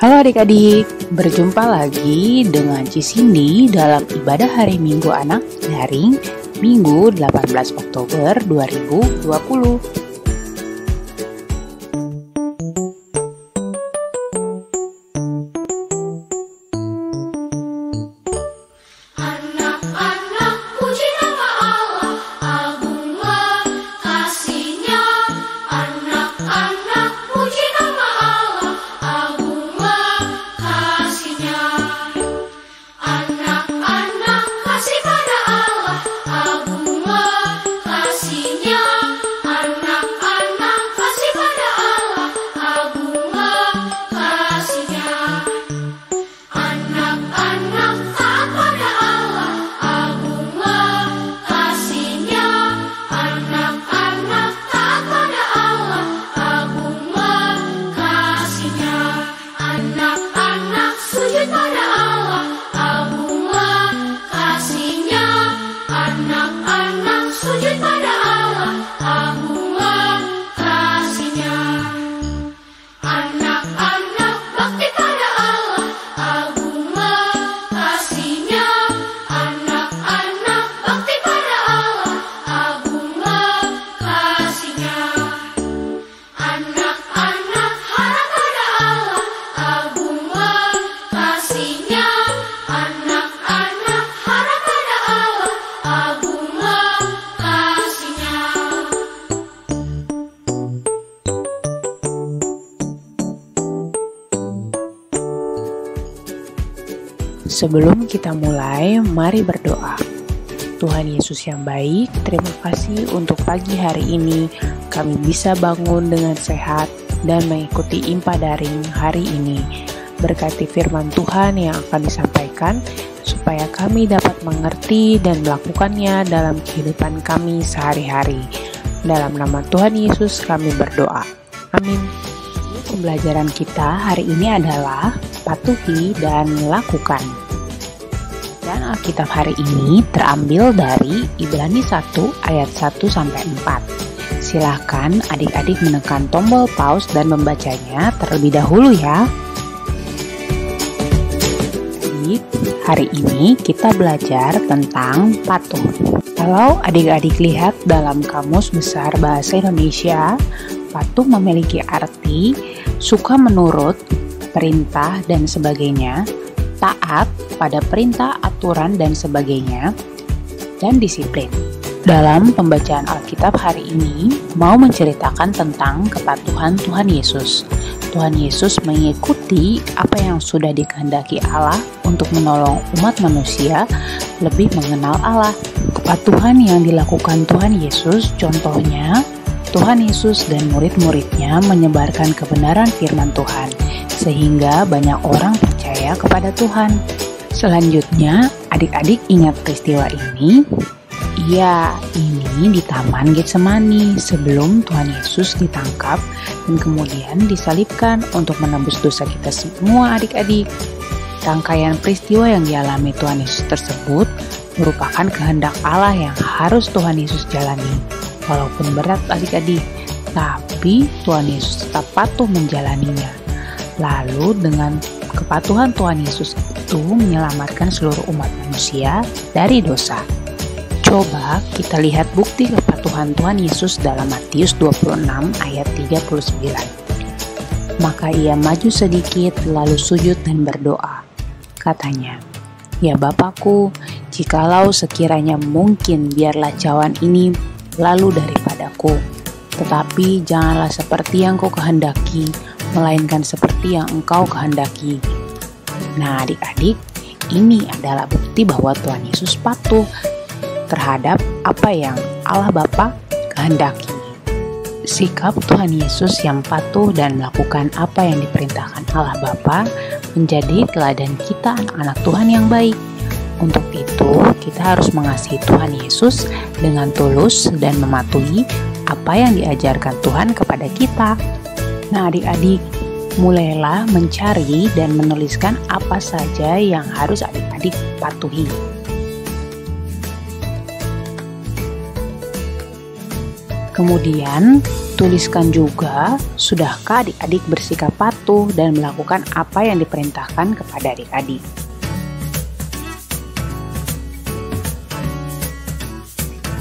Halo adik-adik, berjumpa lagi dengan Cisindi dalam ibadah hari Minggu Anak daring Minggu 18 Oktober 2020. Sebelum kita mulai, mari berdoa. Tuhan Yesus yang baik, terima kasih untuk pagi hari ini kami bisa bangun dengan sehat dan mengikuti IMPA daring hari ini. Berkati firman Tuhan yang akan disampaikan supaya kami dapat mengerti dan melakukannya dalam kehidupan kami sehari-hari. Dalam nama Tuhan Yesus kami berdoa. Amin. Pembelajaran kita hari ini adalah patuhi dan lakukan. Dan Alkitab hari ini terambil dari Ibrani 1 ayat 1-4. Silakan adik-adik menekan tombol pause dan membacanya terlebih dahulu ya. Hari ini kita belajar tentang patuh. Kalau adik-adik lihat dalam Kamus Besar Bahasa Indonesia, patuh memiliki arti suka menurut, perintah dan sebagainya, taat pada perintah, aturan dan sebagainya, dan disiplin. Dalam pembacaan Alkitab hari ini mau menceritakan tentang kepatuhan Tuhan Yesus. Tuhan Yesus mengikuti apa yang sudah dikehendaki Allah untuk menolong umat manusia lebih mengenal Allah. Kepatuhan yang dilakukan Tuhan Yesus, contohnya Tuhan Yesus dan murid-muridnya menyebarkan kebenaran firman Tuhan, sehingga banyak orang percaya kepada Tuhan. Selanjutnya, adik-adik ingat peristiwa ini? Ya, ini di Taman Getsemani sebelum Tuhan Yesus ditangkap dan kemudian disalibkan untuk menebus dosa kita semua adik-adik. Rangkaian peristiwa yang dialami Tuhan Yesus tersebut merupakan kehendak Allah yang harus Tuhan Yesus jalani. Walaupun berat adik-adik, tapi Tuhan Yesus tetap patuh menjalaninya. Lalu dengan kepatuhan Tuhan Yesus itu menyelamatkan seluruh umat manusia dari dosa. Coba kita lihat bukti kepatuhan Tuhan Yesus dalam Matius 26 ayat 39. Maka ia maju sedikit lalu sujud dan berdoa. Katanya, "Ya Bapakku, jikalau sekiranya mungkin biarlah cawan ini lalu daripadaku. Tetapi janganlah seperti yang kau kehendaki, melainkan seperti yang engkau kehendaki." Nah adik-adik, ini adalah bukti bahwa Tuhan Yesus patuh terhadap apa yang Allah Bapa kehendaki. Sikap Tuhan Yesus yang patuh dan melakukan apa yang diperintahkan Allah Bapa menjadi teladan kita anak-anak Tuhan yang baik. Untuk itu, kita harus mengasihi Tuhan Yesus dengan tulus dan mematuhi apa yang diajarkan Tuhan kepada kita. Nah adik-adik, mulailah mencari dan menuliskan apa saja yang harus adik-adik patuhi. Kemudian, tuliskan juga, sudahkah adik-adik bersikap patuh dan melakukan apa yang diperintahkan kepada adik-adik?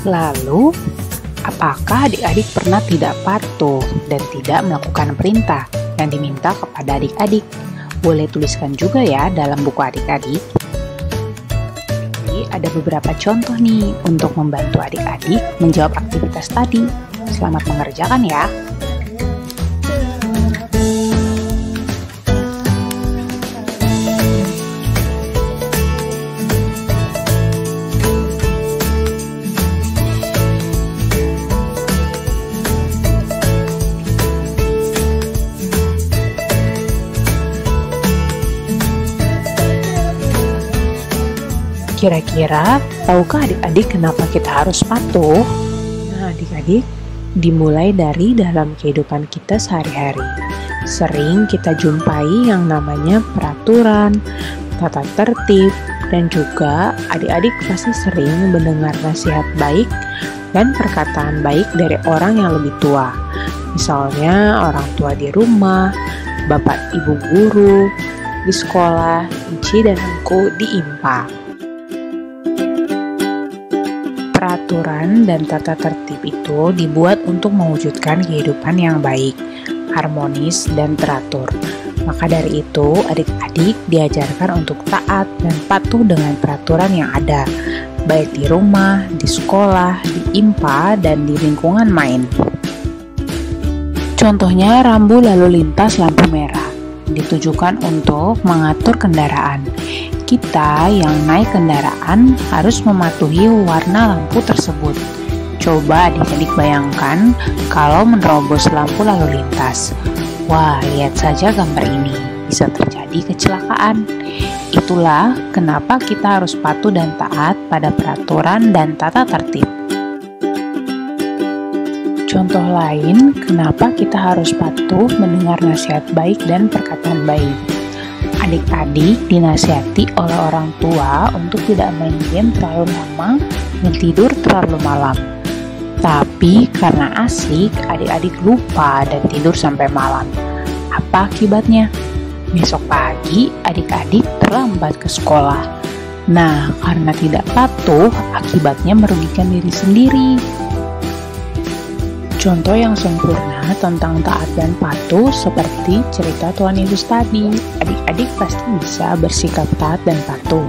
Lalu, apakah adik-adik pernah tidak patuh dan tidak melakukan perintah yang diminta kepada adik-adik? Boleh tuliskan juga ya dalam buku adik-adik. Jadi, ada beberapa contoh nih untuk membantu adik-adik menjawab aktivitas tadi. Selamat mengerjakan ya. Kira-kira, tahukah adik-adik kenapa kita harus patuh? Nah, adik-adik, dimulai dari dalam kehidupan kita sehari-hari. Sering kita jumpai yang namanya peraturan, tata tertib, dan juga adik-adik pasti sering mendengar nasihat baik dan perkataan baik dari orang yang lebih tua. Misalnya orang tua di rumah, bapak ibu guru, di sekolah, Enci dan Engku di IMPA. Peraturan dan tata tertib itu dibuat untuk mewujudkan kehidupan yang baik, harmonis, dan teratur. Maka dari itu, adik-adik diajarkan untuk taat dan patuh dengan peraturan yang ada, baik di rumah, di sekolah, di IMPA, dan di lingkungan main. Contohnya rambu lalu lintas lampu merah, ditujukan untuk mengatur kendaraan. Kita yang naik kendaraan harus mematuhi warna lampu tersebut. Coba adik-adik bayangkan kalau menerobos lampu lalu lintas. Wah, lihat saja gambar ini, bisa terjadi kecelakaan. Itulah kenapa kita harus patuh dan taat pada peraturan dan tata tertib. Contoh lain, kenapa kita harus patuh mendengar nasihat baik dan perkataan baik. Adik-adik dinasihati oleh orang tua untuk tidak main game terlalu lama dan tidur terlalu malam. Tapi karena asik, adik-adik lupa dan tidur sampai malam. Apa akibatnya? Besok pagi, adik-adik terlambat ke sekolah. Nah, karena tidak patuh, akibatnya merugikan diri sendiri. Contoh yang sempurna tentang taat dan patuh seperti cerita Tuhan Yesus tadi. Adik-adik pasti bisa bersikap taat dan patuh.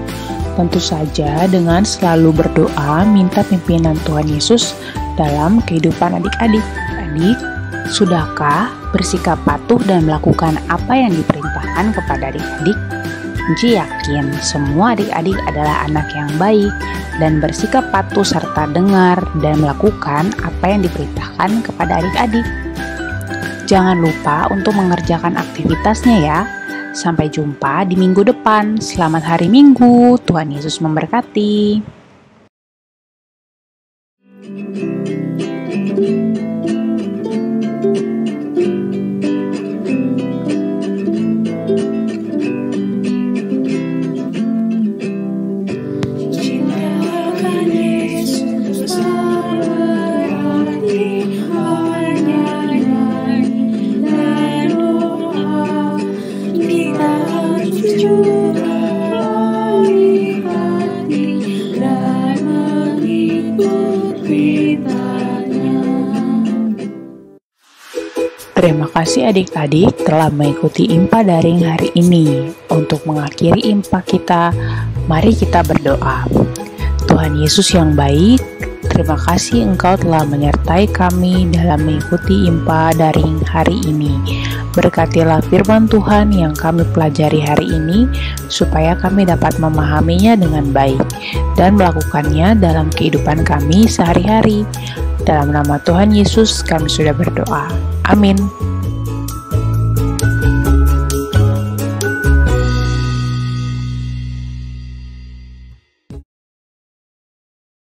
Tentu saja dengan selalu berdoa minta pimpinan Tuhan Yesus dalam kehidupan adik-adik. Adik, sudahkah bersikap patuh dan melakukan apa yang diperintahkan kepada adik-adik? Enci yakin semua adik-adik adalah anak yang baik dan bersikap patuh serta dengar dan melakukan apa yang diperintahkan kepada adik-adik. Jangan lupa untuk mengerjakan aktivitasnya ya. Sampai jumpa di minggu depan. Selamat hari Minggu. Tuhan Yesus memberkati. Terima kasih adik-adik telah mengikuti IMPA Daring hari ini. Untuk mengakhiri IMPA kita, mari kita berdoa. Tuhan Yesus yang baik, terima kasih Engkau telah menyertai kami dalam mengikuti IMPA Daring hari ini. Berkatilah firman Tuhan yang kami pelajari hari ini, supaya kami dapat memahaminya dengan baik dan melakukannya dalam kehidupan kami sehari-hari. Dalam nama Tuhan Yesus kami sudah berdoa. Amin.